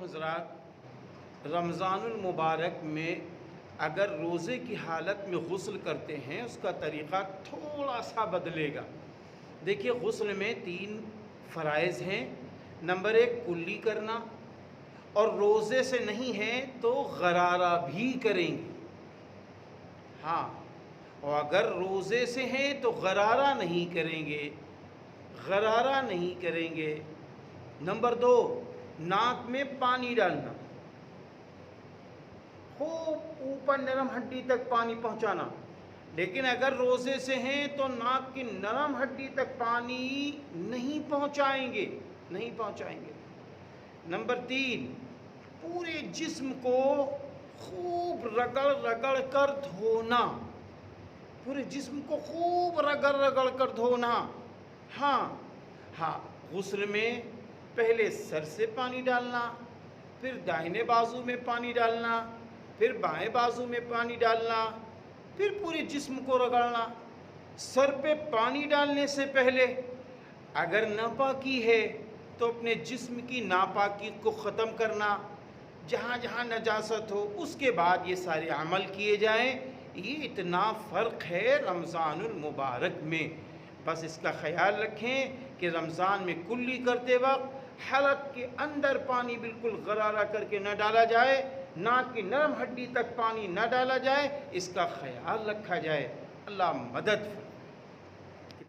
حضرات، رمضان المبارک میں اگر روزے کی حالت میں غسل کرتے ہیں اس کا طریقہ تھوڑا سا بدلے گا۔ دیکھیے، غسل میں 3 فرائض ہیں۔ نمبر 1 کلی کرنا، اور روزے سے نہیں ہے تو غرارہ بھی کریں گے۔ ہاں، اور اگر روزے سے ہیں تو غرارہ نہیں کریں گے، غرارہ نہیں کریں گے۔ نمبر 2 ناک میں پانی ڈالنا، خوب اوپر نرم ہڈی تک پانی پہنچانا۔ لیکن اگر روزے سے ہیں تو ناک کی نرم ہڈی تک پانی نہیں پہنچائیں گے، نہیں پہنچائیں گے۔ نمبر 3 پورے جسم کو خوب رگڑ رگڑ کر دھونا، پورے جسم کو خوب رگڑ رگڑ کر دھونا۔ ہاں، غسل میں پہلے سر سے پانی ڈالنا، پھر دائیں بازو میں پانی ڈالنا، پھر بائیں بازو میں پانی ڈالنا، پھر پورے جسم کو رگڑنا۔ سر پہ پانی ڈالنے سے پہلے اگر ناپاکی ہے تو اپنے جسم کی ناپاکی کو ختم کرنا، جہاں جہاں نجاست ہو اس کے بعد یہ سارے عمل کیے جائیں۔ یہ اتنا فرق ہے رمضان المبارک میں۔ بس اس کا خیال رکھیں کہ رمضان میں کلی کرتے وقت حلق کے اندر پانی بالکل غرارہ کر کے نہ ڈالا جائے، ناک کی نرم ہڈی تک پانی نہ ڈالا جائے، اس کا خیال رکھا جائے۔ اللہ مدد فرمائے۔